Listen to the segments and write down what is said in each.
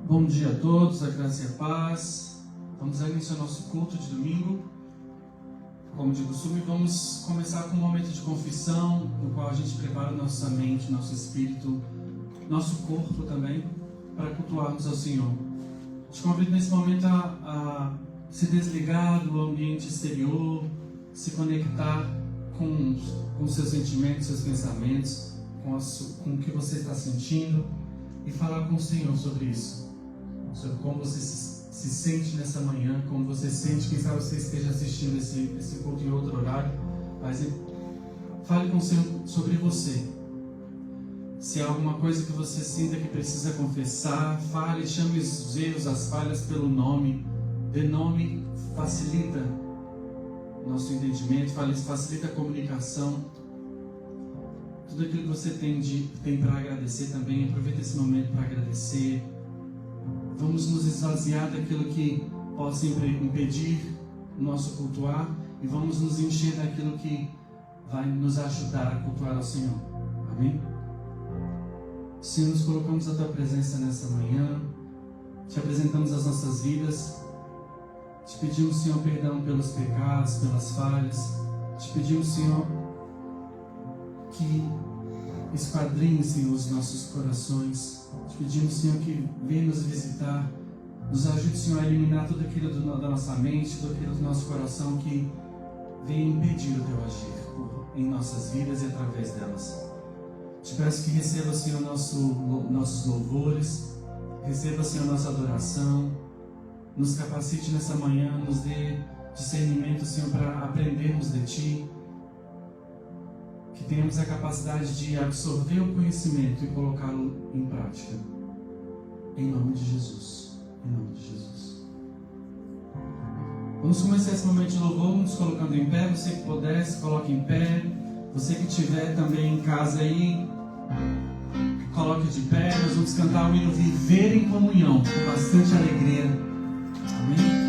Bom dia a todos, a graça e a paz. Vamos dar início ao nosso culto de domingo. Como de costume, vamos começar com um momento de confissão, no qual a gente prepara nossa mente, nosso espírito, nosso corpo também, para cultuarmos ao Senhor. Te convido nesse momento a se desligar do ambiente exterior, se conectar com seus sentimentos, seus pensamentos, com o que você está sentindo e falar com o Senhor sobre isso. Sobre como você se sente nessa manhã, como você sente, quem sabe você esteja assistindo esse culto em outro horário, mas fale com o Senhor sobre você. Se há alguma coisa que você sinta que precisa confessar, fale, chame os erros, as falhas pelo nome. Dê nome, facilita o nosso entendimento, facilita a comunicação. Tudo aquilo que você tem para agradecer também, aproveita esse momento para agradecer. Vamos nos esvaziar daquilo que possa impedir o nosso cultuar e vamos nos encher daquilo que vai nos ajudar a cultuar ao Senhor. Amém? Senhor, nos colocamos à Tua presença nessa manhã, Te apresentamos as nossas vidas, Te pedimos, Senhor, perdão pelos pecados, pelas falhas, Te pedimos, Senhor, que esquadrinhe, Senhor, os nossos corações. Te pedimos, Senhor, que venha nos visitar, nos ajude, Senhor, a eliminar tudo aquilo da nossa mente, tudo aquilo do nosso coração que venha impedir o Teu agir em nossas vidas e através delas. Te peço que receba, Senhor, nossos louvores, receba, Senhor, nossa adoração, nos capacite nessa manhã, nos dê discernimento, Senhor, para aprendermos de Ti, que tenhamos a capacidade de absorver o conhecimento e colocá-lo em prática. Em nome de Jesus. Em nome de Jesus. Vamos começar esse momento de louvor, nos colocando em pé. Você que puder, se coloque em pé. Você que estiver também em casa aí, coloque de pé. Nós vamos cantar o hino Viver em Comunhão, com bastante alegria. Amém?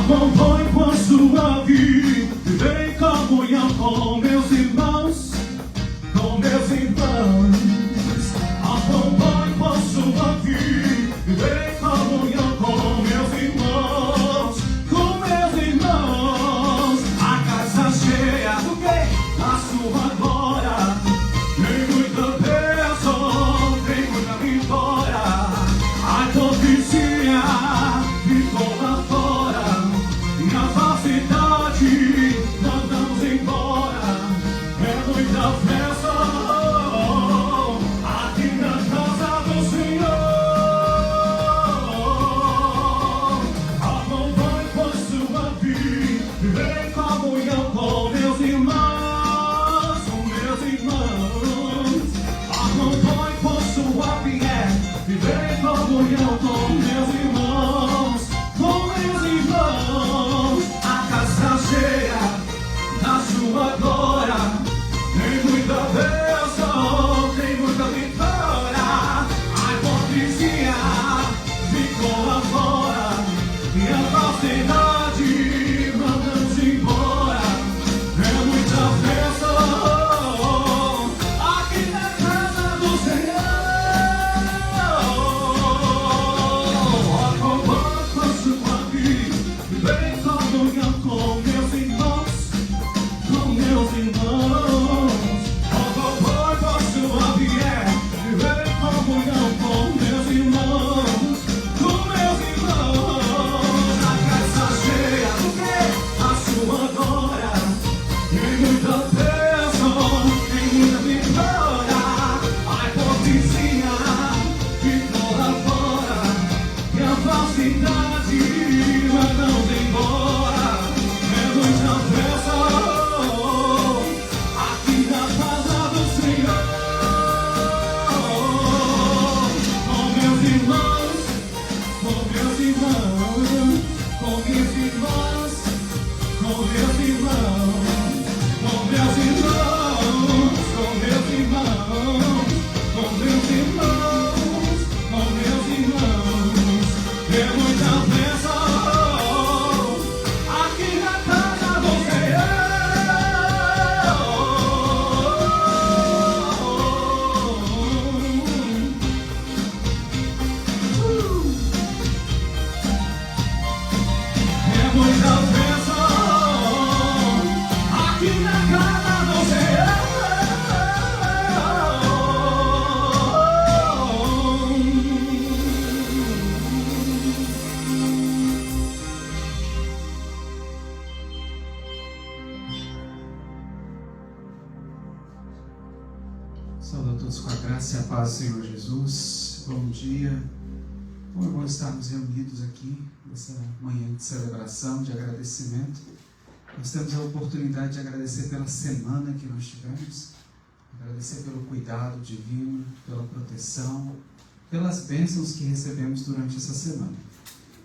Acompanhe com a sua vida, viver em comunhão com meus irmãos, com meus irmãos. Acompanhe com a sua vida, viver em comunhão com meus irmãos, com meus irmãos. A casa cheia do quê? Da sua glória. Tem muita bênção, tem muita vitória. A profecia ficou lá fora. Na falsidade, mandamos embora. muita festa aqui na casa do Senhor. Saúde a todos com a graça e a paz do Senhor Jesus. Bom dia. Como é bom estarmos reunidos aqui nessa manhã de celebração, de agradecimento. Nós temos a oportunidade de agradecer pela semana que nós tivemos, agradecer pelo cuidado divino, pela proteção, pelas bênçãos que recebemos durante essa semana.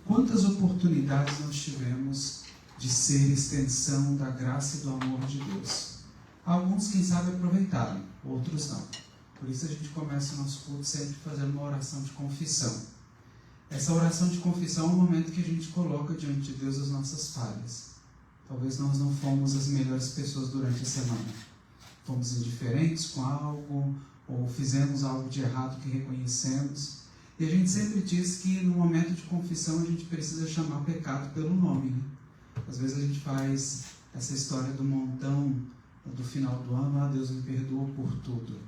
Quantas oportunidades nós tivemos de ser extensão da graça e do amor de Deus. Alguns, quem sabe, aproveitaram, outros não. Por isso a gente começa o nosso culto sempre fazendo uma oração de confissão. Essa oração de confissão é um momento que a gente coloca diante de Deus as nossas falhas. Talvez nós não fomos as melhores pessoas durante a semana. Fomos indiferentes com algo, ou fizemos algo de errado que reconhecemos. E a gente sempre diz que no momento de confissão a gente precisa chamar o pecado pelo nome, né? Às vezes a gente faz essa história do montão do final do ano, Deus me perdoa por tudo.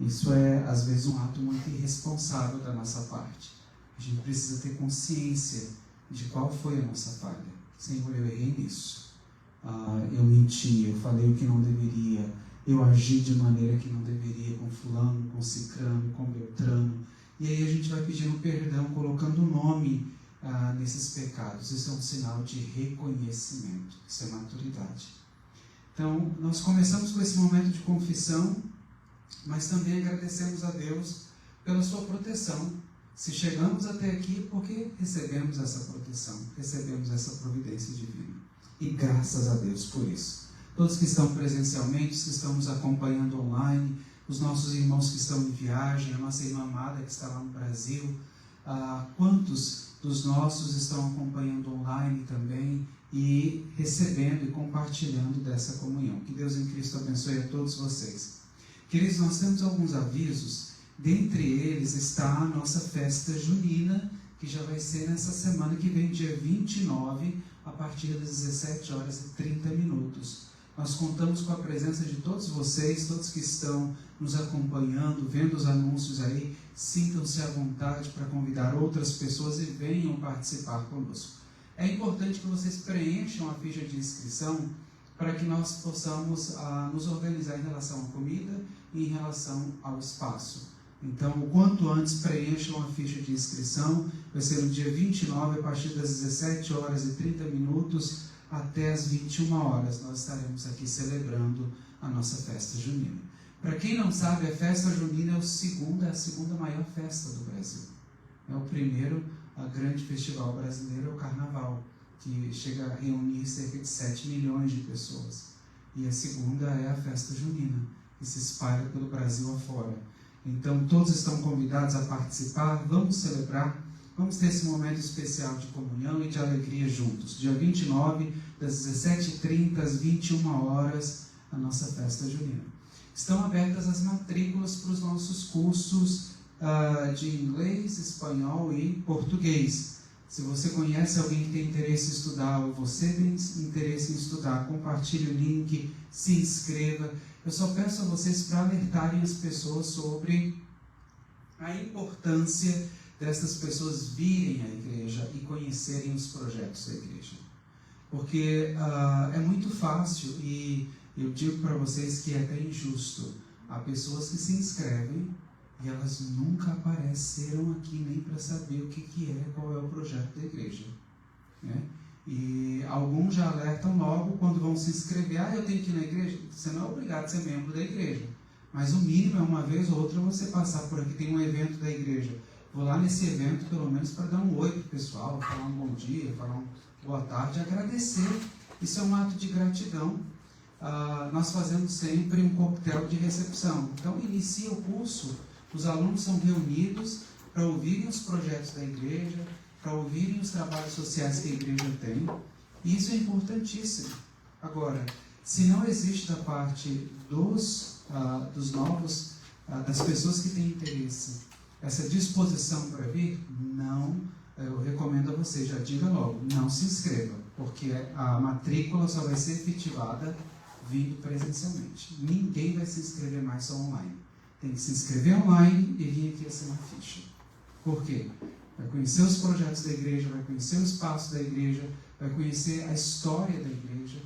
Isso é, às vezes, um ato muito irresponsável da nossa parte. A gente precisa ter consciência de qual foi a nossa falha. Senhor, eu errei nisso. Eu menti, eu falei o que não deveria, eu agi de maneira que não deveria com fulano, com cicrano, com beltrano. E aí a gente vai pedindo perdão, colocando o nome nesses pecados. Isso é um sinal de reconhecimento, isso é maturidade. Então, nós começamos com esse momento de confissão, mas também agradecemos a Deus pela sua proteção. Se chegamos até aqui, porque recebemos essa proteção, recebemos essa providência divina. E graças a Deus por isso. Todos que estão presencialmente, os que estão nos acompanhando online, os nossos irmãos que estão em viagem, a nossa irmã amada que está lá no Brasil, quantos dos nossos estão acompanhando online também e recebendo e compartilhando dessa comunhão. Que Deus em Cristo abençoe a todos vocês. Queridos, nós temos alguns avisos. Dentre eles está a nossa festa junina, que já vai ser nessa semana que vem, dia 29, a partir das 17h30. Nós contamos com a presença de todos vocês, todos que estão nos acompanhando, vendo os anúncios aí. Sintam-se à vontade para convidar outras pessoas e venham participar conosco. É importante que vocês preencham a ficha de inscrição para que nós possamos nos organizar em relação à comida e em relação ao espaço. Então, o quanto antes preencham a ficha de inscrição. Vai ser no dia 29, a partir das 17h30 até as 21 horas. Nós estaremos aqui celebrando a nossa festa junina. Para quem não sabe, a festa junina é a segunda maior festa do Brasil. É o primeiro, a grande festival brasileiro, é o Carnaval, que chega a reunir cerca de 7 milhões de pessoas. E a segunda é a festa junina, que se espalha pelo Brasil afora. Então, todos estão convidados a participar, vamos celebrar, vamos ter esse momento especial de comunhão e de alegria juntos. Dia 29, das 17h30 às 21 horas, a nossa festa junina. Estão abertas as matrículas para os nossos cursos de inglês, espanhol e português. Se você conhece alguém que tem interesse em estudar, ou você tem interesse em estudar, compartilhe o link, se inscreva. Eu só peço a vocês para alertarem as pessoas sobre a importância dessas pessoas virem à igreja e conhecerem os projetos da igreja. Porque é muito fácil, e eu digo para vocês que é até injusto. Há pessoas que se inscrevem e elas nunca apareceram aqui nem para saber o que é, qual é o projeto da igreja, né? E alguns já alertam logo quando vão se inscrever. Eu tenho que ir na igreja. Você não é obrigado a ser membro da igreja, mas o mínimo é uma vez ou outra você passar por aqui. Tem um evento da igreja, vou lá nesse evento pelo menos para dar um oi pro pessoal, falar um bom dia, falar um boa tarde, agradecer. Isso é um ato de gratidão. Nós fazemos sempre um coquetel de recepção. Então inicia o curso, os alunos são reunidos para ouvirem os projetos da igreja, para ouvirem os trabalhos sociais que a igreja tem, e isso é importantíssimo. Agora, se não existe da parte dos novos, das pessoas que têm interesse, essa disposição para vir, não, eu recomendo a você, já diga logo, não se inscreva. porque a matrícula só vai ser efetivada vindo presencialmente. Ninguém vai se inscrever mais só online. Tem que se inscrever online e vir aqui assinar a ficha. Por quê? Vai conhecer os projetos da igreja, vai conhecer o espaço da igreja, vai conhecer a história da igreja.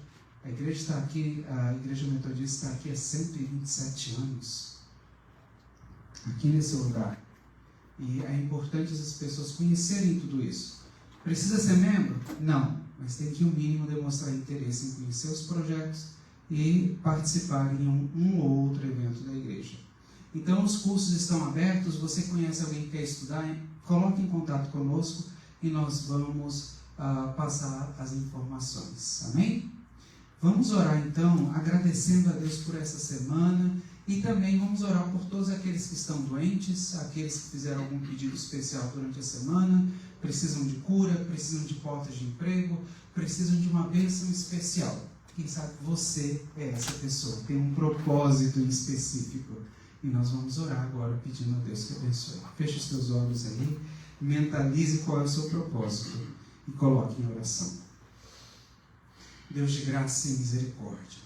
A igreja está aqui, a Igreja Metodista está aqui há 127 anos. Aqui nesse lugar. E é importante as pessoas conhecerem tudo isso. Precisa ser membro? Não. Mas tem que, no mínimo, demonstrar interesse em conhecer os projetos e participar em um ou outro evento da igreja. Então, os cursos estão abertos. Você conhece alguém que quer estudar? Coloque em contato conosco e nós vamos passar as informações. Amém? Vamos orar, então, agradecendo a Deus por essa semana. E também vamos orar por todos aqueles que estão doentes, aqueles que fizeram algum pedido especial durante a semana, precisam de cura, precisam de portas de emprego, precisam de uma bênção especial. Quem sabe você é essa pessoa, tem um propósito em específico. E nós vamos orar agora pedindo a Deus que abençoe. Feche os seus olhos aí, mentalize qual é o seu propósito e coloque em oração. Deus de graça e misericórdia,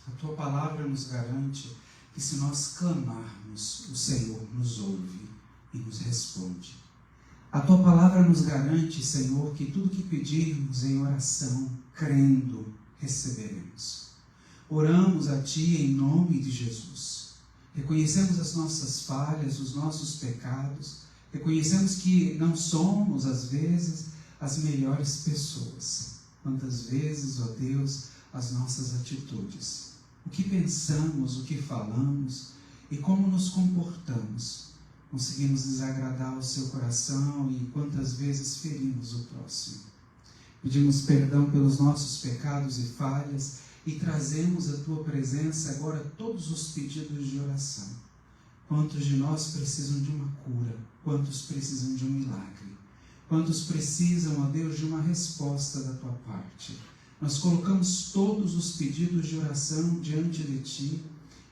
a Tua palavra nos garante que se nós clamarmos, o Senhor nos ouve e nos responde. A Tua palavra nos garante, Senhor, que tudo que pedirmos em oração, crendo, receberemos. Oramos a Ti em nome de Jesus. Reconhecemos as nossas falhas, os nossos pecados. Reconhecemos que não somos, às vezes, as melhores pessoas. Quantas vezes, ó Deus, as nossas atitudes. O que pensamos, o que falamos e como nos comportamos. Conseguimos desagradar o seu coração e quantas vezes ferimos o próximo. Pedimos perdão pelos nossos pecados e falhas e trazemos à Tua presença agora todos os pedidos de oração. Quantos de nós precisam de uma cura? Quantos precisam de um milagre? Quantos precisam, ó Deus, de uma resposta da Tua parte? Nós colocamos todos os pedidos de oração diante de Ti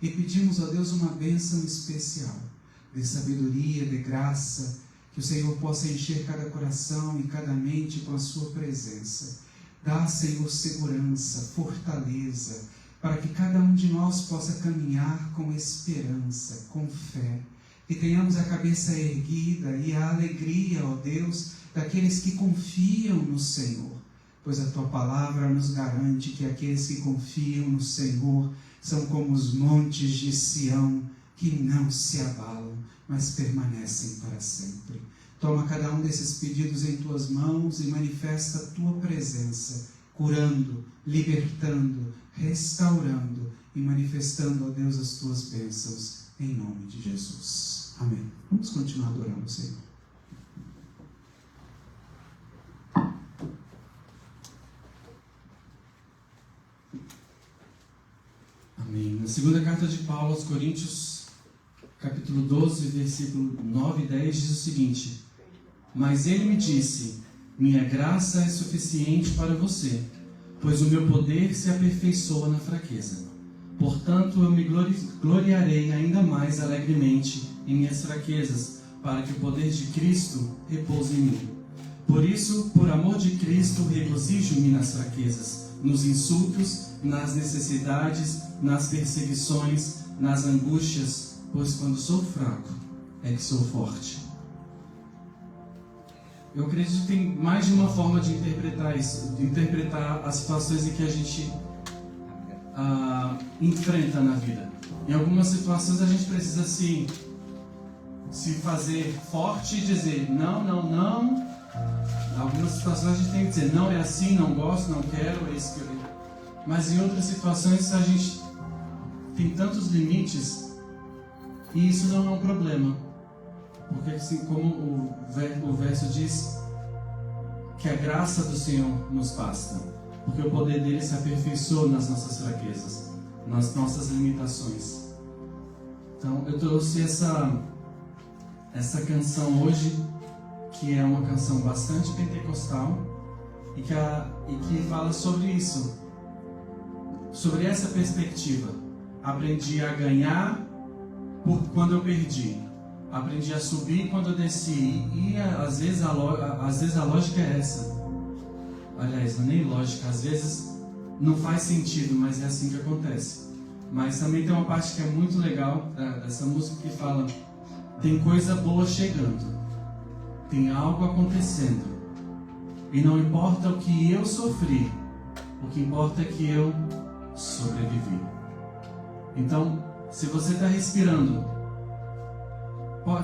e pedimos a Deus uma bênção especial, de sabedoria, de graça, que o Senhor possa encher cada coração e cada mente com a Sua presença. Dá, Senhor, segurança, fortaleza, para que cada um de nós possa caminhar com esperança, com fé, que tenhamos a cabeça erguida e a alegria, ó Deus, daqueles que confiam no Senhor. Pois a Tua palavra nos garante que aqueles que confiam no Senhor são como os montes de Sião, que não se abalam, mas permanecem para sempre. Toma cada um desses pedidos em Tuas mãos e manifesta a Tua presença, curando, libertando, restaurando e manifestando, ó Deus, as Tuas bênçãos, em nome de Jesus. Amém. Vamos continuar adorando o Senhor. Amém. Na segunda carta de Paulo aos Coríntios, capítulo 12, versículo 9 e 10, diz o seguinte: Mas ele me disse, minha graça é suficiente para você, pois o meu poder se aperfeiçoa na fraqueza. Portanto, eu me gloriarei ainda mais alegremente em minhas fraquezas, para que o poder de Cristo repouse em mim. Por isso, por amor de Cristo, regozijo-me nas fraquezas, nos insultos, nas necessidades, nas perseguições, nas angústias, pois quando sou fraco, é que sou forte. Eu acredito que tem mais de uma forma de interpretar isso, de interpretar as situações em que a gente enfrenta na vida. Em algumas situações a gente precisa se fazer forte e dizer não, não, não. Em algumas situações a gente tem que dizer não, é assim, não gosto, não quero, é isso que eu... Mas em outras situações a gente tem tantos limites e isso não é um problema. Porque assim como o verso diz, que a graça do Senhor nos basta. Porque o poder dele se aperfeiçoa nas nossas fraquezas, nas nossas limitações. Então eu trouxe essa canção hoje, que é uma canção bastante pentecostal e que fala sobre isso, sobre essa perspectiva. Aprendi a ganhar quando eu perdi, aprendi a subir quando eu desci, e às vezes a lógica é essa. aliás, não é nem lógica, às vezes não faz sentido, mas é assim que acontece. Mas também tem uma parte que é muito legal dessa música que fala: tem coisa boa chegando, tem algo acontecendo, e não importa o que eu sofri, o que importa é que eu sobrevivi. Então, se você está respirando,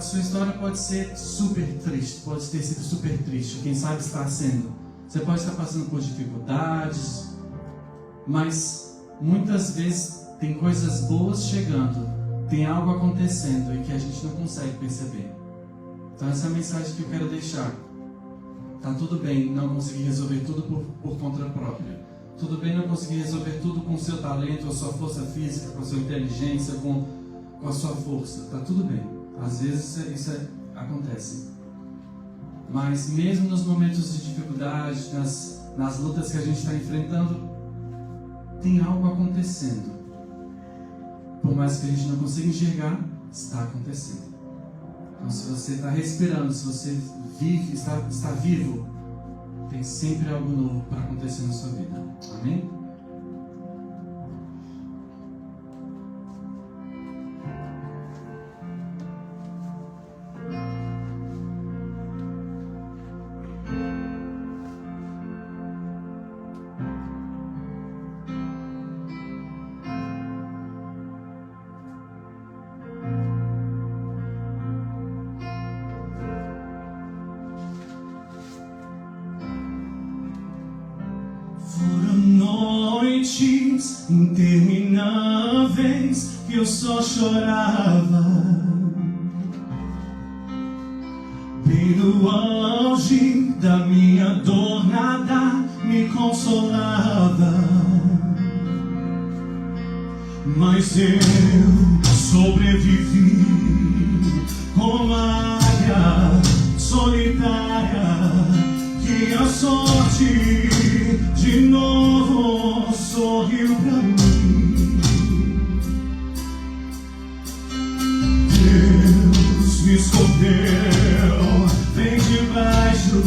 sua história pode ser super triste, pode ter sido super triste, quem sabe está sendo. Você pode estar passando por dificuldades, mas muitas vezes tem coisas boas chegando, tem algo acontecendo e que a gente não consegue perceber. Então essa é a mensagem que eu quero deixar. Tá tudo bem não conseguir resolver tudo por conta própria. Tudo bem não conseguir resolver tudo com o seu talento, a sua força física, com a sua inteligência, com a sua força. Tá tudo bem. Às vezes isso acontece. Mas mesmo nos momentos de dificuldade, nas lutas que a gente está enfrentando, tem algo acontecendo. Por mais que a gente não consiga enxergar, está acontecendo. Então, se você está respirando, se você vive, está vivo, tem sempre algo novo para acontecer na sua vida. Amém? Noites intermináveis que eu só chorava, bem no auge da minha dor nada me consolava, mas eu sobrevivi como a águia solitária que a sorte de novo sorriu pra mim. Deus me escondeu bem debaixo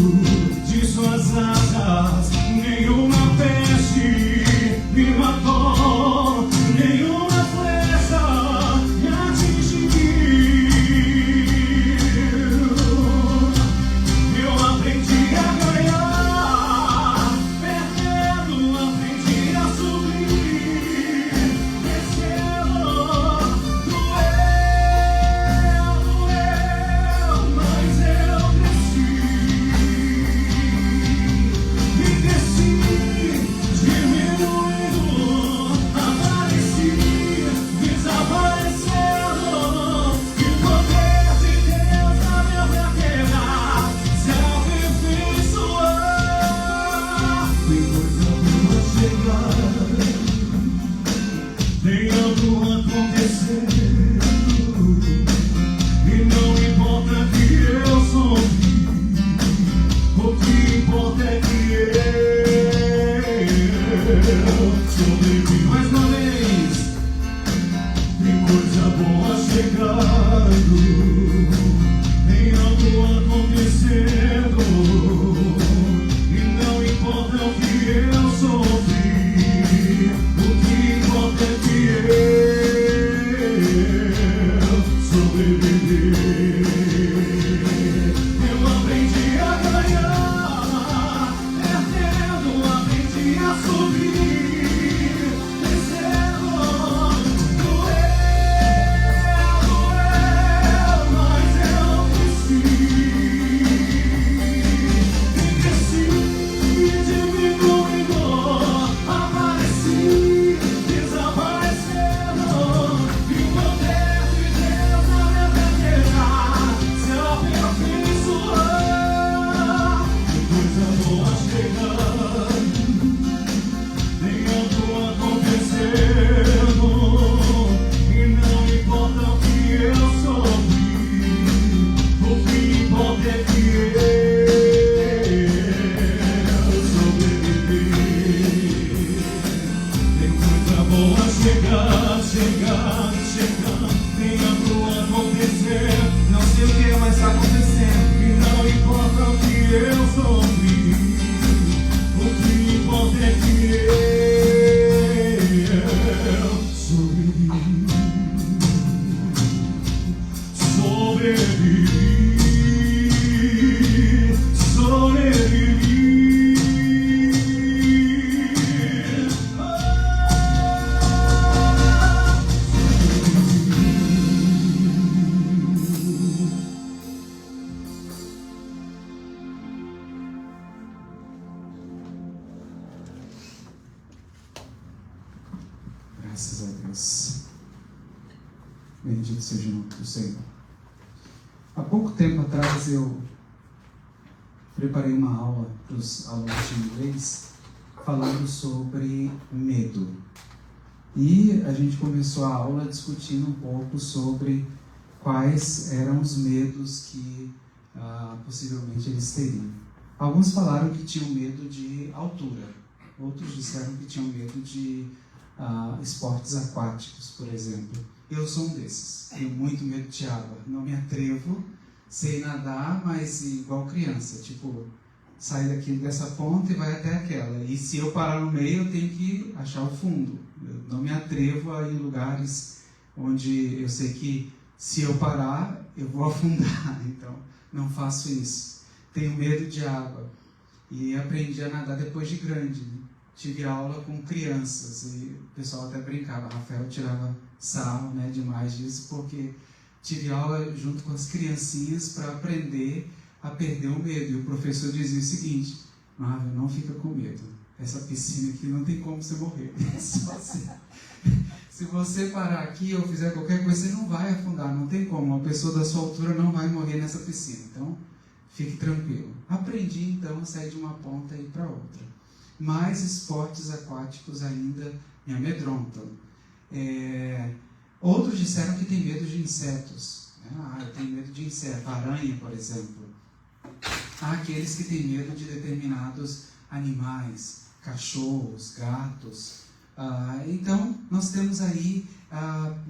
de suas asas. Nenhuma peste me matou, nenhuma flecha me atingiu. Eu aprendi a ganhar, perdendo aprendi a subir, descendo doeu, mas eu cresci, e cresci, diminuindo, apareci, desaparecendo, e o poder de Deus na minha fraqueza se aperfeiçoou. Tem coisa boa chegando, tem algo acontecendo, e não importa que eu sofri, o que importa é que eu sobrevivi mais uma vez. Tem coisa boa chegando, tem algo acontecendo, e não importa o que eu sofri, o que importa é que eu sobrevivi. Eu aprendi a ganhar, perdendo, aprendi a subir, descendo, doeu, mas eu cresci, e cresci, diminuindo, apareci, desaparecendo, e o poder de Deus na minha fraqueza se aperfeiçoou. Tem coisa boa chegando, tem algo acontecendo, e não importa o que eu sofri, o que importa é que eu sobrevivi. Tem coisa boa chegando, chegando, tem algo acontecendo, não sei o que, mas tá acontecendo, e não importa o que eu sofri, o que Graças a Deus. Bendito seja o nome do Senhor. Há pouco tempo atrás eu preparei uma aula para os alunos de inglês falando sobre medo. E a gente começou a aula discutindo um pouco sobre quais eram os medos que possivelmente eles teriam. Alguns falaram que tinham medo de altura, outros disseram que tinham medo de esportes aquáticos, por exemplo. Eu sou um desses, tenho muito medo de água, não me atrevo, sei nadar, mas igual criança, tipo, sai daqui dessa ponta e vai até aquela, e se eu parar no meio eu tenho que achar o fundo. Eu não me atrevo a ir em lugares onde eu sei que se eu parar eu vou afundar, então não faço isso. Tenho medo de água e aprendi a nadar depois de grande, né? Tive aula com crianças e o pessoal até brincava, Rafael tirava sarro, né, demais disso, porque tive aula junto com as criancinhas para aprender a perder o medo. E o professor dizia o seguinte: Marvel, não fica com medo, essa piscina aqui não tem como você morrer. Se você parar aqui ou fizer qualquer coisa, você não vai afundar, não tem como, uma pessoa da sua altura não vai morrer nessa piscina, então fique tranquilo. Aprendi então a sair de uma ponta e ir para outra. Mas esportes aquáticos ainda me amedrontam. Outros disseram que tem medo de insetos. Eu tenho medo de inseto, aranha, por exemplo. Há aqueles que têm medo de determinados animais, cachorros, gatos. Então, nós temos aí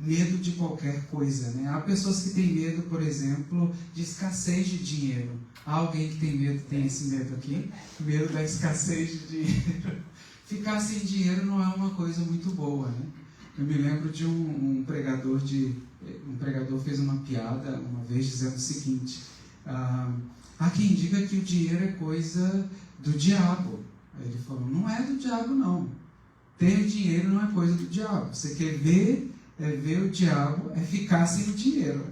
medo de qualquer coisa, né? Há pessoas que têm medo, por exemplo, de escassez de dinheiro. Há alguém que tem esse medo aqui? Medo da escassez de dinheiro. Ficar sem dinheiro não é uma coisa muito boa, né? Eu me lembro de um pregador fez uma piada uma vez dizendo o seguinte: há quem diga que o dinheiro é coisa do diabo. Aí ele falou: não é do diabo não. Ter dinheiro não é coisa do diabo. Você quer ver o diabo, é ficar sem o dinheiro.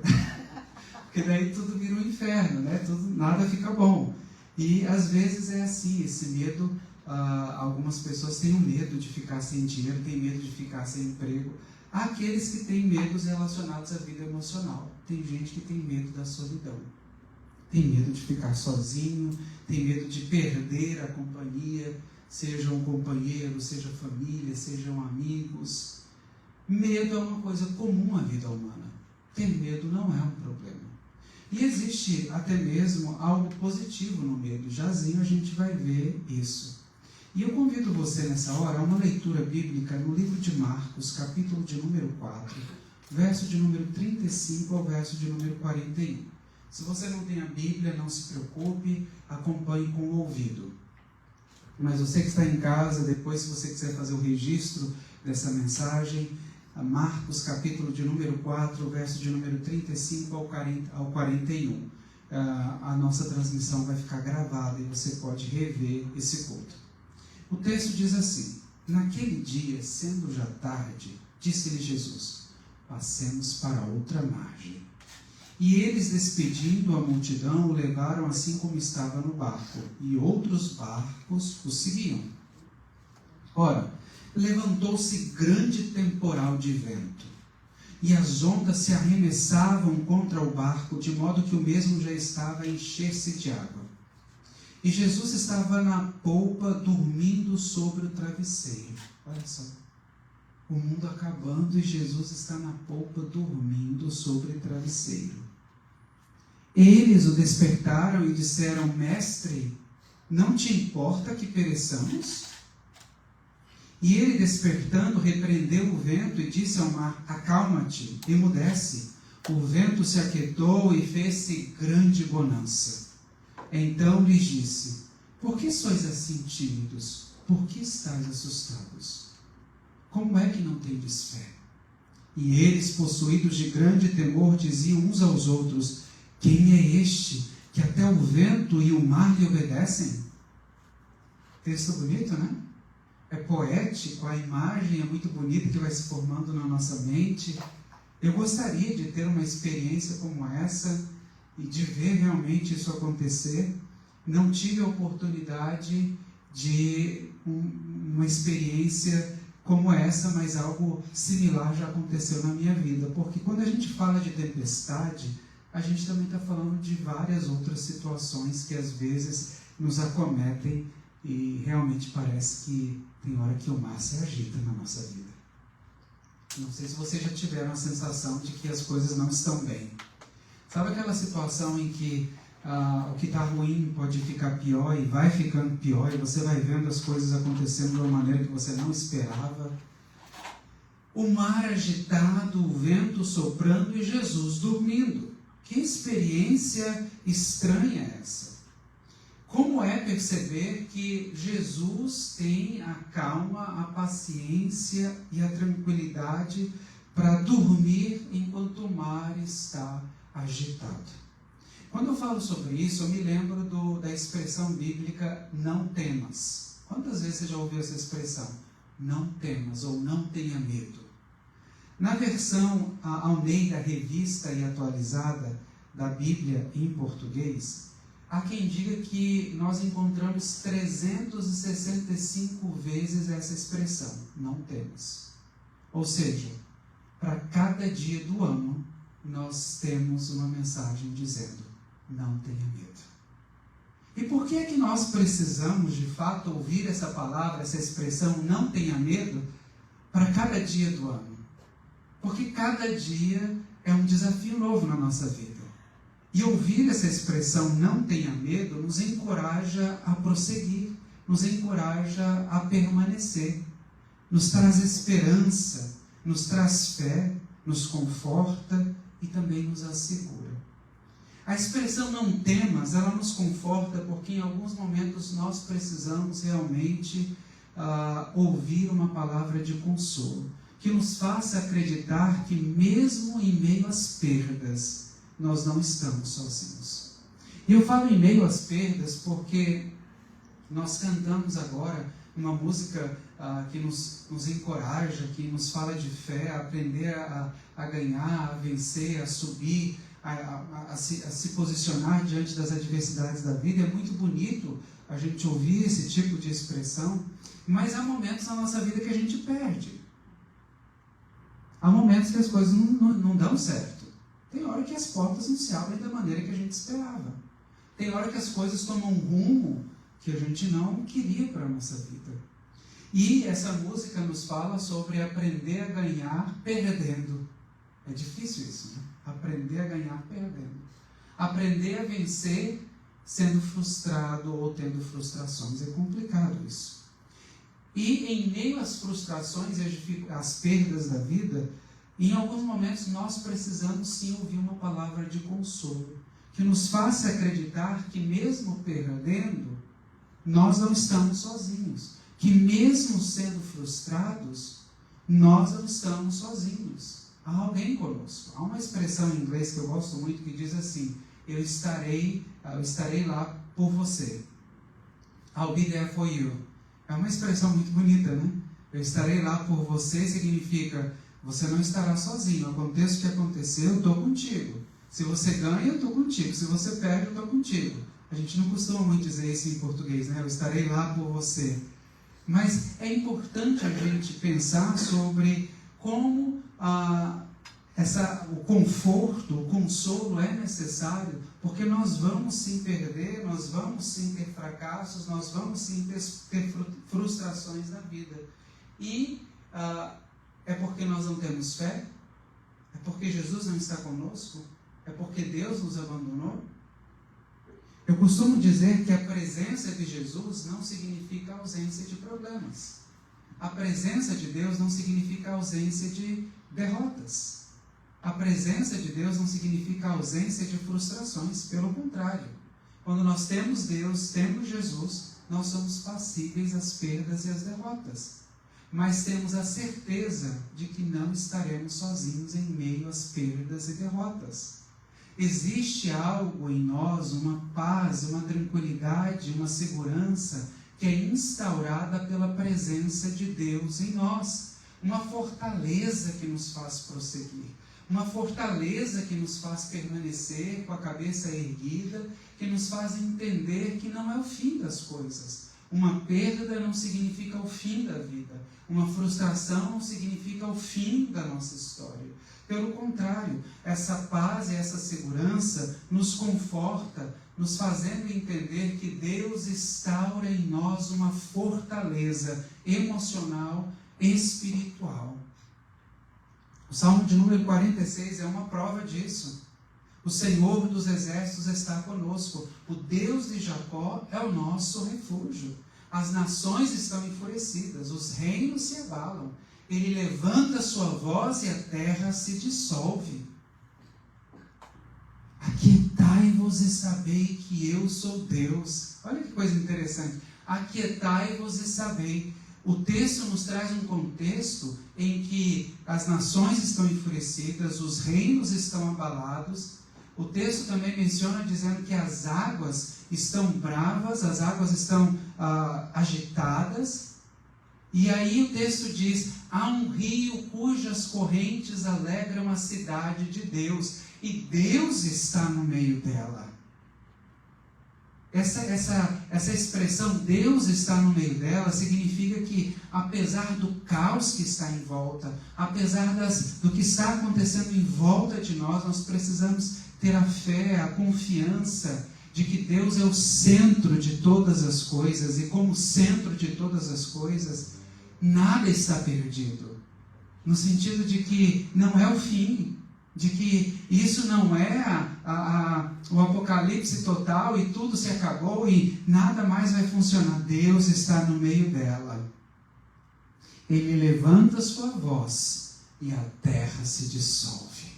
Porque daí tudo vira um inferno, né? Nada fica bom. E às vezes é assim, esse medo. Algumas pessoas têm medo de ficar sem dinheiro, têm medo de ficar sem emprego. Há aqueles que têm medos relacionados à vida emocional. Tem gente que tem medo da solidão. Tem medo de ficar sozinho, tem medo de perder a companhia, seja um companheiro, seja família, sejam amigos. Medo é uma coisa comum à vida humana. Ter medo não é um problema. E existe até mesmo algo positivo no medo. Jazinho a gente vai ver isso. E eu convido você nessa hora a uma leitura bíblica no livro de Marcos, capítulo de número 4, verso de número 35 ao verso de número 41. Se você não tem a Bíblia, não se preocupe, acompanhe com o ouvido. Mas você que está em casa, depois, se você quiser fazer o registro dessa mensagem, Marcos, capítulo de número 4, verso de número 35 ao 41. A nossa transmissão vai ficar gravada e você pode rever esse culto. O texto diz assim: naquele dia, sendo já tarde, disse-lhe Jesus: passemos para outra margem. E eles, despedindo a multidão, o levaram assim como estava no barco, e outros barcos o seguiam. Ora, levantou-se grande temporal de vento, e as ondas se arremessavam contra o barco, de modo que o mesmo já estava a encher-se de água. E Jesus estava na polpa, dormindo sobre o travesseiro. Olha só, o mundo acabando e Jesus está na polpa, dormindo sobre o travesseiro. Eles o despertaram e disseram: Mestre, não te importa que pereçamos? E ele, despertando, repreendeu o vento e disse ao mar: acalma-te, emudece. O vento se aquietou e fez-se grande bonança. Então lhes disse: por que sois assim tímidos? Por que estáis assustados? Como é que não tendes fé? E eles, possuídos de grande temor, diziam uns aos outros: quem é este que até o vento e o mar lhe obedecem? Texto bonito, né? É poético, a imagem é muito bonita que vai se formando na nossa mente. Eu gostaria de ter uma experiência como essa e de ver realmente isso acontecer. Não tive a oportunidade de uma experiência como essa, mas algo similar já aconteceu na minha vida. Porque quando a gente fala de tempestade, a gente também está falando de várias outras situações que às vezes nos acometem e realmente parece que tem hora que o mar se agita na nossa vida. Não sei se vocês já tiveram a sensação de que as coisas não estão bem. Sabe aquela situação em que o que está ruim pode ficar pior e vai ficando pior e você vai vendo as coisas acontecendo de uma maneira que você não esperava? O mar agitado, o vento soprando e Jesus dormindo. Que experiência estranha é essa? Como é perceber que Jesus tem a calma, a paciência e a tranquilidade para dormir enquanto o mar está agitado? Quando eu falo sobre isso, eu me lembro da expressão bíblica não temas. Quantas vezes você já ouviu essa expressão? Não temas ou não tenha medo. Na versão Almeida Revista e Atualizada da Bíblia em português, há quem diga que nós encontramos 365 vezes essa expressão, não temas. Ou seja, para cada dia do ano, nós temos uma mensagem dizendo, não tenha medo. E por que é que nós precisamos, de fato, ouvir essa palavra, essa expressão, não tenha medo, para cada dia do ano? Porque cada dia é um desafio novo na nossa vida. E ouvir essa expressão, não tenha medo, nos encoraja a prosseguir, nos encoraja a permanecer, nos traz esperança, nos traz fé, nos conforta e também nos assegura. A expressão não temas, ela nos conforta porque em alguns momentos nós precisamos realmente ouvir uma palavra de consolo, que nos faça acreditar que mesmo em meio às perdas, nós não estamos sozinhos. E eu falo em meio às perdas porque nós cantamos agora uma música que nos encoraja, que nos fala de fé, a aprender a ganhar, a vencer, a subir, a se posicionar diante das adversidades da vida. É muito bonito a gente ouvir esse tipo de expressão, mas há momentos na nossa vida que a gente perde. Há momentos que as coisas não dão certo. Tem hora que as portas não se abrem da maneira que a gente esperava. Tem hora que as coisas tomam um rumo que a gente não queria para a nossa vida. E essa música nos fala sobre aprender a ganhar perdendo. É difícil isso, né? Aprender a ganhar perdendo. Aprender a vencer sendo frustrado ou tendo frustrações. É complicado isso. E em meio às frustrações e às perdas da vida, em alguns momentos nós precisamos sim ouvir uma palavra de consolo, que nos faça acreditar que mesmo perdendo, nós não estamos sozinhos. Que mesmo sendo frustrados, nós não estamos sozinhos. Há alguém conosco. Há uma expressão em inglês que eu gosto muito que diz assim, eu estarei lá por você. I'll be there for you. É uma expressão muito bonita, né? Eu estarei lá por você significa, você não estará sozinho. Aconteça o que acontecer, eu estou contigo. Se você ganha, eu estou contigo. Se você perde, eu estou contigo. A gente não costuma muito dizer isso em português, né? Eu estarei lá por você. Mas é importante a gente pensar sobre como o conforto, o consolo é necessário, porque nós vamos sim perder, nós vamos sim ter fracassos, nós vamos sim ter frustrações na vida. E é porque nós não temos fé? É porque Jesus não está conosco? É porque Deus nos abandonou? Eu costumo dizer que a presença de Jesus não significa ausência de problemas. A presença de Deus não significa ausência de derrotas. A presença de Deus não significa ausência de frustrações. Pelo contrário, quando nós temos Deus, temos Jesus, nós somos passíveis às perdas e às derrotas. Mas temos a certeza de que não estaremos sozinhos em meio às perdas e derrotas. Existe algo em nós, uma paz, uma tranquilidade, uma segurança que é instaurada pela presença de Deus em nós. Uma fortaleza que nos faz prosseguir. Uma fortaleza que nos faz permanecer com a cabeça erguida, que nos faz entender que não é o fim das coisas. Uma perda não significa o fim da vida. Uma frustração não significa o fim da nossa história. Pelo contrário, essa paz e essa segurança nos conforta, nos fazendo entender que Deus instaura em nós uma fortaleza emocional e espiritual. O Salmo de número 46 é uma prova disso. O Senhor dos exércitos está conosco. O Deus de Jacó é o nosso refúgio. As nações estão enfurecidas, os reinos se abalam. Ele levanta sua voz e a terra se dissolve. Aquietai-vos e sabei que eu sou Deus. Olha que coisa interessante. Aquietai-vos e sabei. O texto nos traz um contexto em que as nações estão enfurecidas, os reinos estão abalados. O texto também menciona dizendo que as águas estão bravas, as águas estão agitadas. E aí o texto diz, há um rio cujas correntes alegram a cidade de Deus, e Deus está no meio dela. Essa expressão, Deus está no meio dela, significa que, apesar do caos que está em volta, apesar do que está acontecendo em volta de nós, nós precisamos ter a fé, a confiança de que Deus é o centro de todas as coisas, e como centro de todas as coisas, nada está perdido. No sentido de que não é o fim, de que isso não é o apocalipse total e tudo se acabou e nada mais vai funcionar. Deus está no meio dela. Ele levanta sua voz e a terra se dissolve.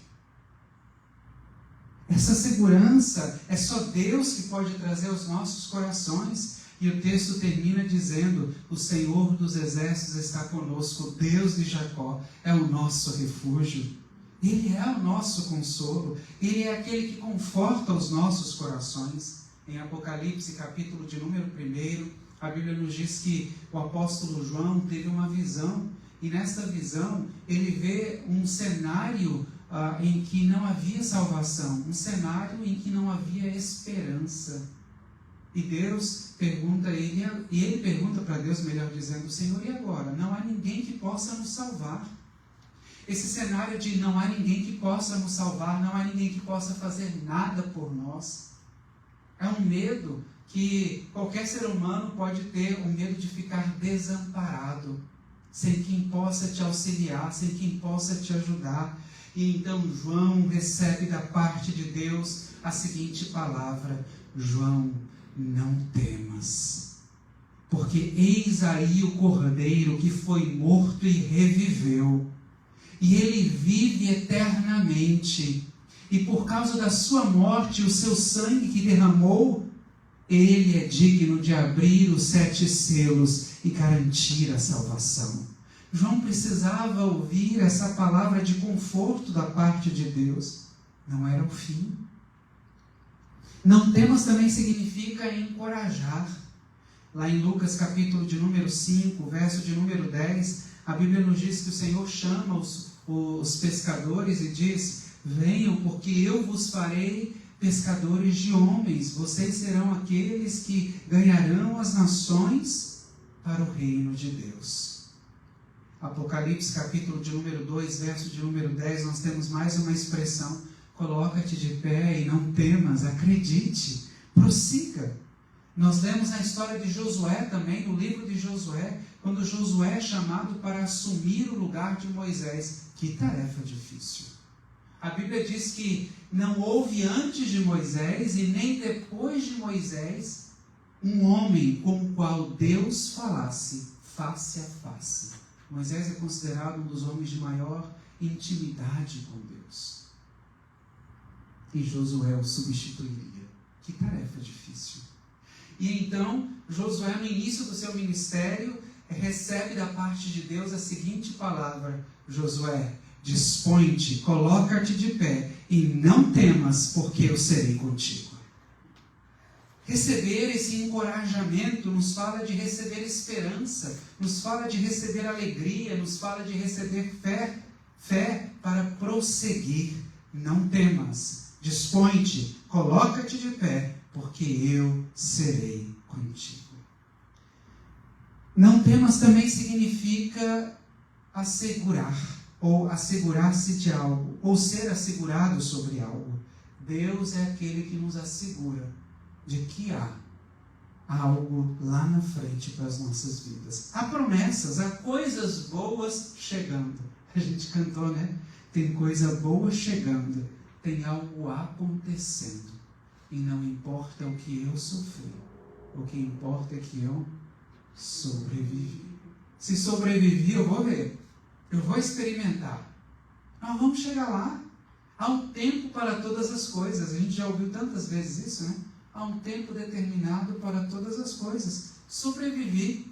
Essa segurança é só Deus que pode trazer aos nossos corações. E o texto termina dizendo, o Senhor dos exércitos está conosco, o Deus de Jacó é o nosso refúgio. Ele é o nosso consolo, Ele é aquele que conforta os nossos corações. Em Apocalipse, capítulo de número 1, a Bíblia nos diz que o apóstolo João teve uma visão, e nesta visão ele vê um cenário em que não havia salvação, um cenário em que não havia esperança. E Deus pergunta a ele, e ele pergunta para Deus, melhor dizendo, Senhor, e agora? Não há ninguém que possa nos salvar. Esse cenário de não há ninguém que possa nos salvar, não há ninguém que possa fazer nada por nós, é um medo que qualquer ser humano pode ter, o medo de ficar desamparado, sem quem possa te auxiliar, sem quem possa te ajudar. E então João recebe da parte de Deus a seguinte palavra, João, não temas, porque eis aí o cordeiro que foi morto e reviveu, e ele vive eternamente, e por causa da sua morte, o seu sangue que derramou, ele é digno de abrir os 7 selos e garantir a salvação. João precisava ouvir essa palavra de conforto da parte de Deus. Não era o fim. Não temas também significa encorajar. Lá em Lucas capítulo de número 5, verso de número 10, a Bíblia nos diz que o Senhor chama os pescadores e diz, venham porque eu vos farei pescadores de homens. Vocês serão aqueles que ganharão as nações para o reino de Deus. Apocalipse capítulo de número 2, verso de número 10, nós temos mais uma expressão, coloca-te de pé e não temas, acredite, prossiga. Nós lemos na história de Josué também, no livro de Josué, quando Josué é chamado para assumir o lugar de Moisés. Que tarefa difícil. A Bíblia diz que não houve antes de Moisés e nem depois de Moisés um homem com o qual Deus falasse face a face. Moisés é considerado um dos homens de maior intimidade com Deus. E Josué o substituiria. Que tarefa difícil. E então, Josué, no início do seu ministério, recebe da parte de Deus a seguinte palavra, Josué, dispõe-te, coloca-te de pé e não temas, porque eu serei contigo. Receber esse encorajamento nos fala de receber esperança, nos fala de receber alegria, nos fala de receber fé para prosseguir. Não temas, dispõe-te, coloca-te de pé, porque eu serei contigo. Não temas também significa assegurar, ou assegurar-se de algo, ou ser assegurado sobre algo. Deus é aquele que nos assegura de que há algo lá na frente para as nossas vidas. Há promessas, há coisas boas chegando. A gente cantou, né? Tem coisa boa chegando, tem algo acontecendo. E não importa o que eu sofri, o que importa é que eu sobrevivi. Se sobrevivi, eu vou ver, eu vou experimentar. Nós vamos chegar lá. Há um tempo para todas as coisas. A gente já ouviu tantas vezes isso, né? Há um tempo determinado para todas as coisas. Sobrevivi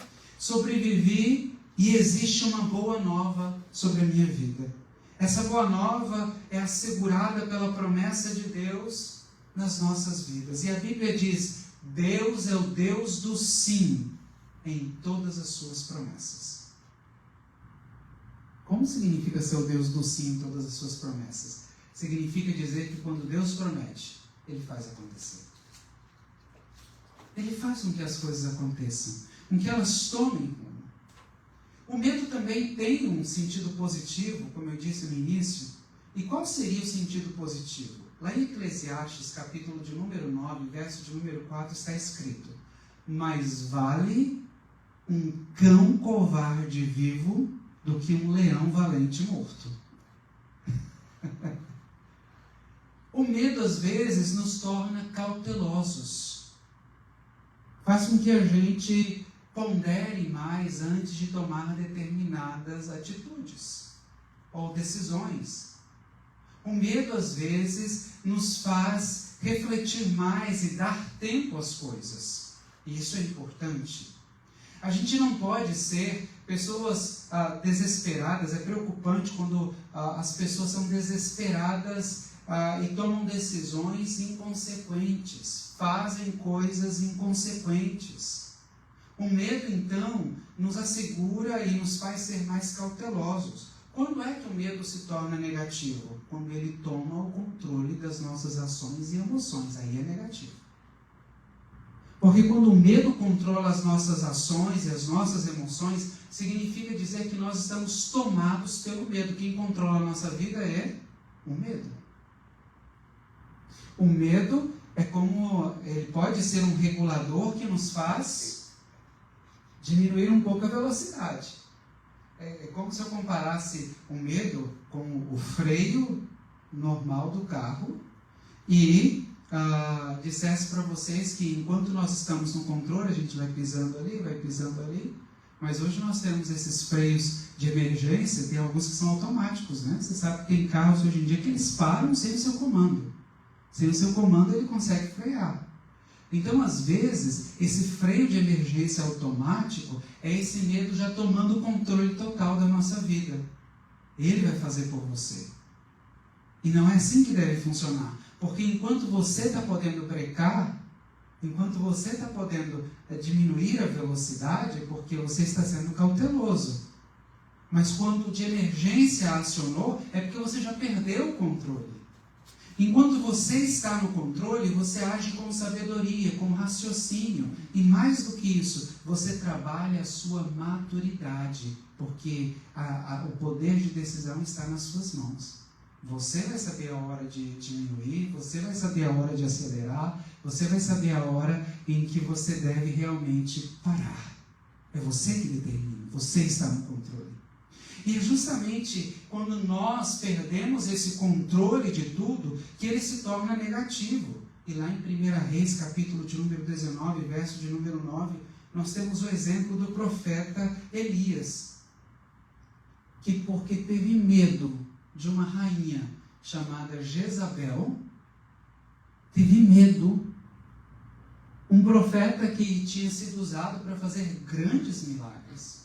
e existe uma boa nova sobre a minha vida. Essa boa nova é assegurada pela promessa de Deus nas nossas vidas. E a Bíblia diz: Deus é o Deus do sim em todas as suas promessas. Como significa ser o Deus do sim em todas as suas promessas? Significa dizer que quando Deus promete, Ele faz acontecer. Ele faz com que as coisas aconteçam, com que elas tomem rumo. O medo também tem um sentido positivo, como eu disse no início. E qual seria o sentido positivo? Lá em Eclesiastes, capítulo de número 9, verso de número 4, está escrito: mais vale um cão covarde vivo do que um leão valente morto. O medo, às vezes, nos torna cautelosos. Faz com que a gente pondere mais antes de tomar determinadas atitudes ou decisões. O medo, às vezes, nos faz refletir mais e dar tempo às coisas. E isso é importante. A gente não pode ser pessoas desesperadas. É preocupante quando as pessoas são desesperadas e tomam decisões inconsequentes, fazem coisas inconsequentes. O medo, então, nos assegura e nos faz ser mais cautelosos. Quando é que o medo se torna negativo? Quando ele toma o controle das nossas ações e emoções. Aí é negativo. Porque quando o medo controla as nossas ações e as nossas emoções, significa dizer que nós estamos tomados pelo medo. Quem controla a nossa vida é o medo. O medo é como, ele pode ser um regulador que nos faz diminuir um pouco a velocidade. É como se eu comparasse o medo com o freio normal do carro e dissesse para vocês que enquanto nós estamos no controle, a gente vai pisando ali, mas hoje nós temos esses freios de emergência, tem alguns que são automáticos, né? Você sabe que tem carros hoje em dia que eles param sem o seu comando. Sem o seu comando ele consegue frear. Então, às vezes, esse freio de emergência automático é esse medo já tomando o controle total da nossa vida. Ele vai fazer por você. E não é assim que deve funcionar. Porque enquanto você está podendo brecar, enquanto você está podendo diminuir a velocidade, é porque você está sendo cauteloso. Mas quando o de emergência acionou, é porque você já perdeu o controle. Enquanto você está no controle, você age com sabedoria, com raciocínio. E mais do que isso, você trabalha a sua maturidade, porque o poder de decisão está nas suas mãos. Você vai saber a hora de diminuir, você vai saber a hora de acelerar, você vai saber a hora em que você deve realmente parar. É você que determina, você está no controle. E justamente quando nós perdemos esse controle de tudo, que ele se torna negativo. E lá em 1 Reis, capítulo de número 19, verso de número 9, nós temos o exemplo do profeta Elias, que porque teve medo de uma rainha chamada Jezabel, teve medo. Um profeta que tinha sido usado para fazer grandes milagres.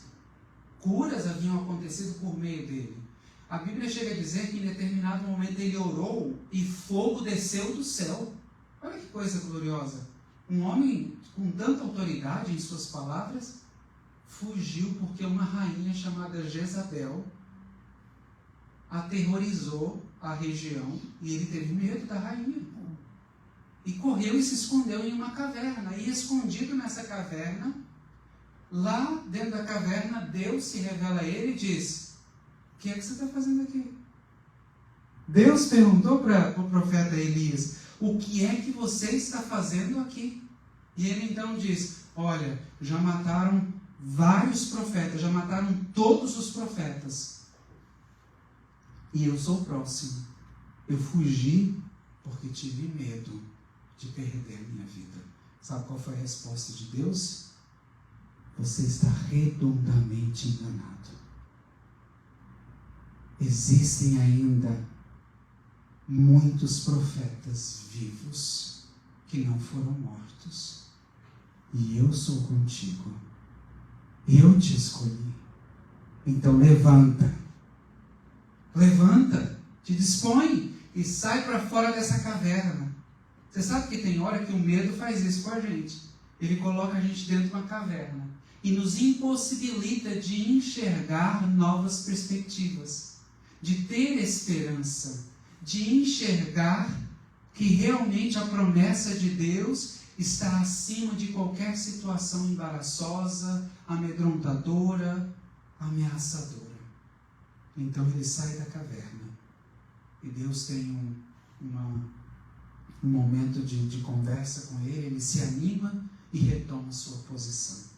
Curas haviam acontecido por meio dele. A Bíblia chega a dizer que em determinado momento ele orou e fogo desceu do céu. Olha que coisa gloriosa. Um homem com tanta autoridade em suas palavras fugiu porque uma rainha chamada Jezabel aterrorizou a região e ele teve medo da rainha. E correu e se escondeu em uma caverna. E escondido nessa caverna, Lá dentro da caverna, Deus se revela a ele e diz: o que é que você está fazendo aqui? Deus perguntou para o profeta Elias: o que é que você está fazendo aqui? E ele então diz: olha, já mataram vários profetas, já mataram todos os profetas. E eu sou o próximo. Eu fugi porque tive medo de perder a minha vida. Sabe qual foi a resposta de Deus? Você está redondamente enganado. Existem ainda muitos profetas vivos que não foram mortos. E eu sou contigo. Eu te escolhi. Então levanta. Levanta, te dispõe e sai para fora dessa caverna. Você sabe que tem hora que o medo faz isso com a gente. Ele coloca a gente dentro de uma caverna e nos impossibilita de enxergar novas perspectivas, de ter esperança, de enxergar que realmente a promessa de Deus está acima de qualquer situação embaraçosa, amedrontadora, ameaçadora. Então ele sai da caverna e Deus tem um momento de conversa com ele se anima e retoma sua posição.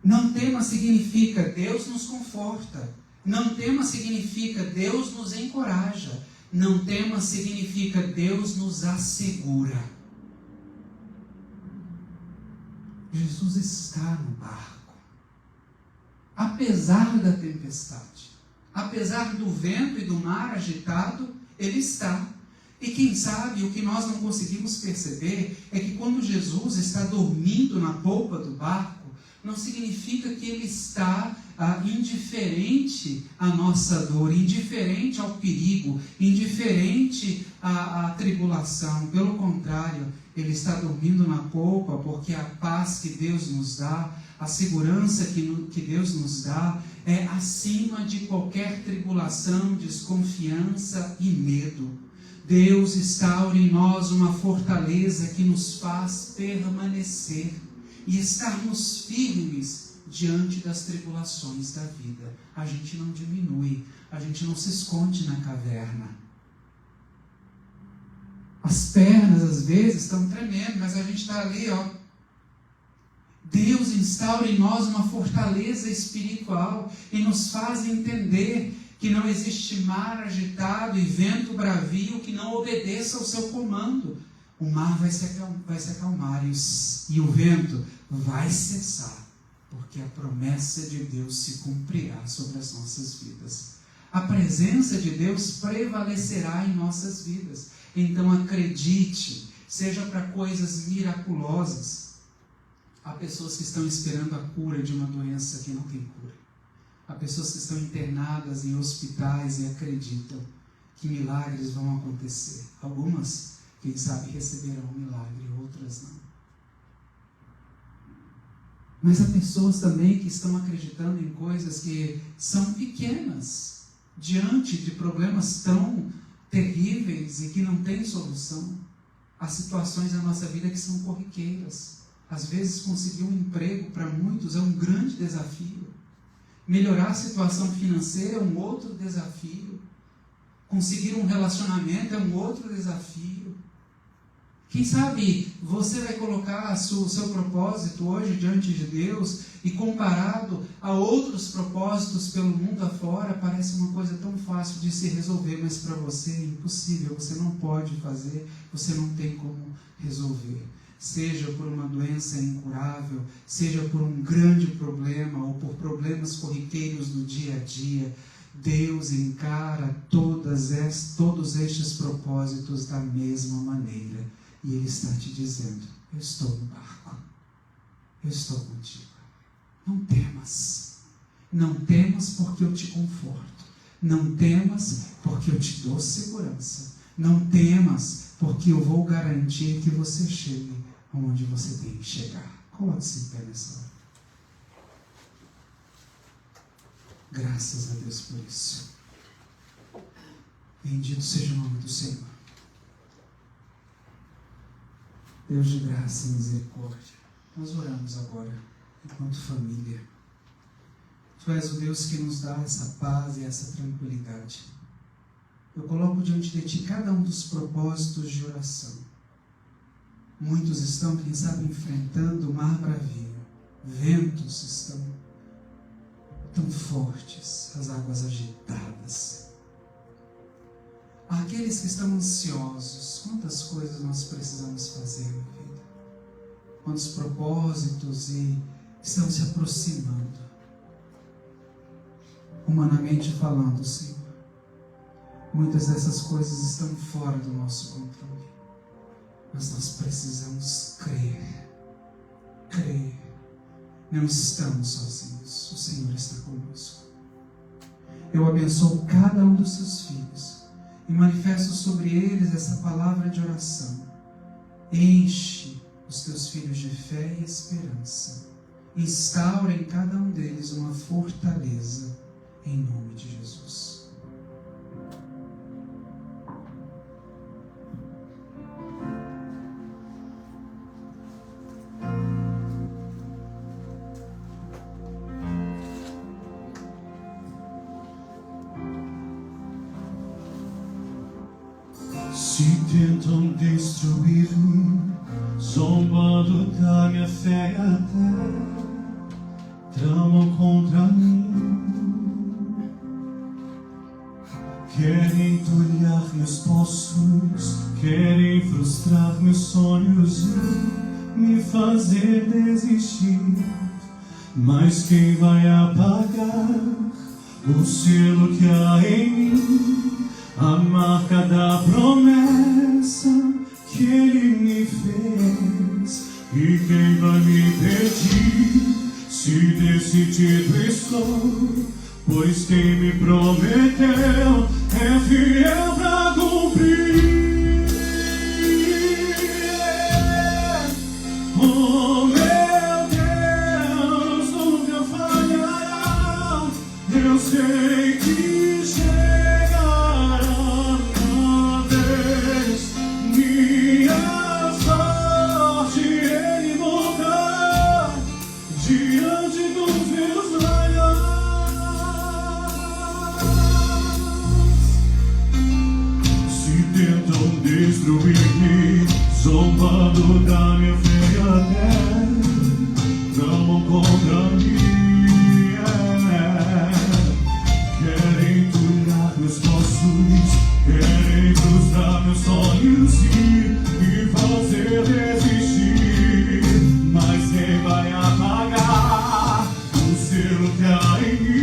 Não tema significa Deus nos conforta. Não tema significa Deus nos encoraja. Não tema significa Deus nos assegura. Jesus está no barco. Apesar da tempestade, apesar do vento e do mar agitado, Ele está. E quem sabe, o que nós não conseguimos perceber é que quando Jesus está dormindo na polpa do barco, não significa que Ele está indiferente à nossa dor, indiferente ao perigo, indiferente à tribulação. Pelo contrário, Ele está dormindo na polpa porque a paz que Deus nos dá, a segurança que Deus nos dá, é acima de qualquer tribulação, desconfiança e medo. Deus instaura em nós uma fortaleza que nos faz permanecer e estarmos firmes diante das tribulações da vida. A gente não diminui, a gente não se esconde na caverna. As pernas às vezes estão tremendo, mas a gente está ali, ó. Deus instaura em nós uma fortaleza espiritual e nos faz entender que não existe mar agitado e vento bravio que não obedeça ao seu comando. O mar vai se acalmar e o vento vai cessar, porque a promessa de Deus se cumprirá sobre as nossas vidas. A presença de Deus prevalecerá em nossas vidas. Então acredite, seja para coisas miraculosas. Há pessoas que estão esperando a cura de uma doença que não tem cura. Há pessoas que estão internadas em hospitais e acreditam que milagres vão acontecer. Algumas, quem sabe, receberão um milagre, outras não. Mas há pessoas também que estão acreditando em coisas que são pequenas, diante de problemas tão terríveis e que não têm solução. Há situações na nossa vida que são corriqueiras. Às vezes conseguir um emprego para muitos é um grande desafio. Melhorar a situação financeira é um outro desafio. Conseguir um relacionamento é um outro desafio. Quem sabe você vai colocar o seu propósito hoje diante de Deus e comparado a outros propósitos pelo mundo afora, parece uma coisa tão fácil de se resolver, mas para você é impossível, você não pode fazer, você não tem como resolver. Seja por uma doença incurável, seja por um grande problema ou por problemas corriqueiros do dia a dia, Deus encara todos estes propósitos da mesma maneira. E Ele está te dizendo: eu estou no barco, eu estou contigo. Não temas. Não temas porque eu te conforto. Não temas porque eu te dou segurança. Não temas porque eu vou garantir que você chegue onde você tem que chegar. Coloque-se em pé nessa hora. Graças a Deus por isso. Bendito seja o nome do Senhor. Deus de graça e misericórdia. Nós oramos agora enquanto família. Tu és o Deus que nos dá essa paz e essa tranquilidade. Eu coloco diante de Ti cada um dos propósitos de oração. Muitos estão, quem sabe, enfrentando o mar bravio. Ventos estão tão fortes, as águas agitadas. Há aqueles que estão ansiosos. Quantas coisas nós precisamos fazer na vida? Quantos propósitos e estão se aproximando. Humanamente falando, Senhor, muitas dessas coisas estão fora do nosso controle. Mas nós precisamos crer. Crer. Não estamos sozinhos. O Senhor está conosco. Eu abençoo cada um dos seus filhos e manifesto sobre eles essa palavra de oração. Enche os teus filhos de fé e esperança. Instaura em cada um deles uma fortaleza, em nome de Jesus. Se tentam destruir-me, zombando da minha fé até tramam contra mim. Querem entulhar meus poços, querem frustrar meus sonhos e me fazer desistir. Mas quem vai apagar o selo que há em mim? A marca da promessa que Ele me fez. E quem vai me impedir se decidido estou? Pois quem me prometeu é fiel pra cumprir. Oh meu Deus, nunca falhará. Eu sei que chegará uma vez. Minha sorte Ele mudará diante dos meus olhos. Tentam destruir-me, zombando da minha fé até tramam contra mim. Querem entulhar meus poços, querem frustrar meus sonhos e me fazer desistir. Mas quem vai apagar o selo que há em mim?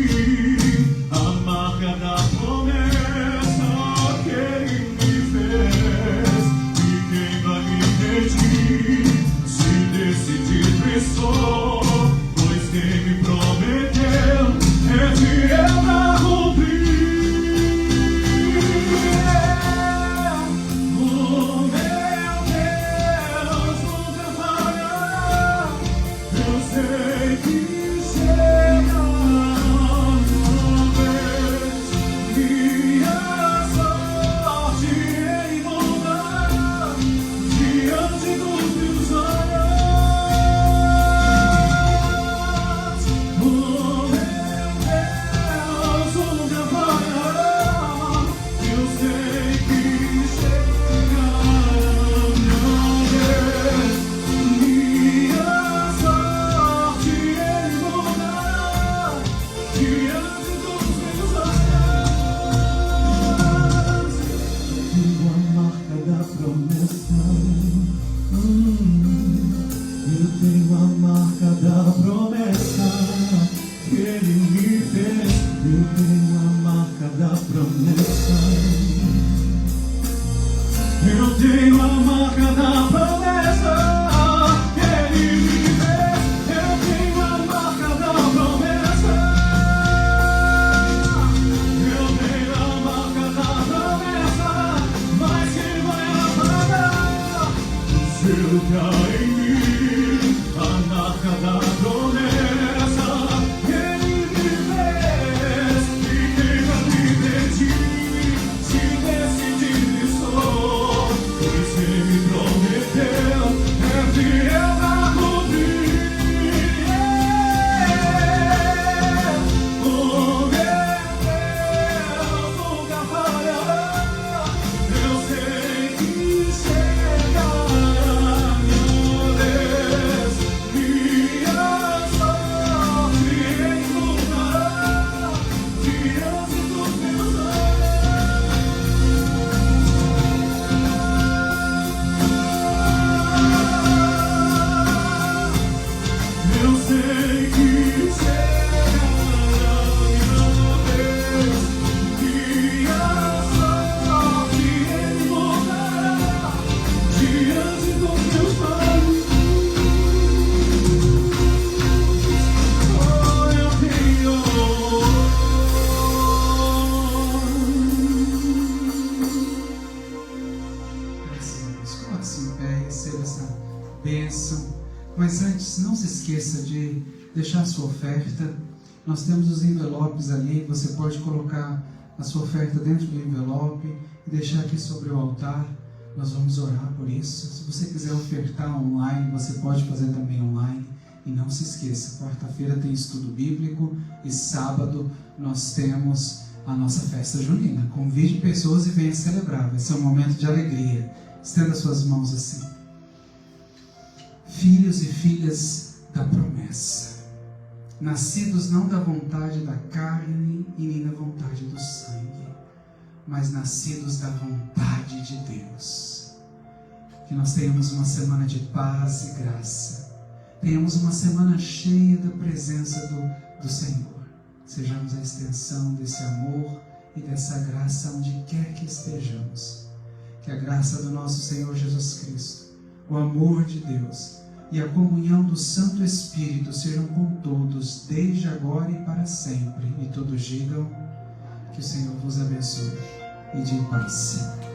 A marca da promessa que Ele se decidido estou, pois quem me prometeu é fiel pra cumprir. Oh meu Deus, nunca falhará. Eu sei que chegará uma vez. Minha sorte Ele mudará diante dos meus olhos. Oh meu Deus, nunca falhará. Eu sei que chegará uma vez. Minha sorte Ele mudará diante dos meus olhos. Tenho a marca da promessa. Eu tenho a marca da promessa que Ele me fez. Eu tenho a marca da promessa. Eu tenho a marca da promessa que Ele me fez. Eu tenho a marca da promessa. Eu tenho a marca da promessa. Mas quem vai apagar o selo que há em mim? A marca da promessa que Ele me fez. deixar a sua oferta. Nós temos os envelopes ali, você pode colocar a sua oferta dentro do envelope e deixar aqui sobre o altar. Nós vamos orar por isso. Se você quiser ofertar online, você pode fazer também online. E não se esqueça, quarta-feira tem estudo bíblico e sábado nós temos a nossa festa junina. Convide pessoas e venha celebrar. Vai ser um momento de alegria. Estenda suas mãos assim. Filhos e filhas da promessa, nascidos não da vontade da carne e nem da vontade do sangue, mas nascidos da vontade de Deus. Que nós tenhamos uma semana de paz e graça. Tenhamos uma semana cheia da presença do Senhor. Sejamos a extensão desse amor e dessa graça onde quer que estejamos. Que a graça do nosso Senhor Jesus Cristo, o amor de Deus e a comunhão do Santo Espírito sejam com todos, desde agora e para sempre. E todos digam: que o Senhor vos abençoe e de paz.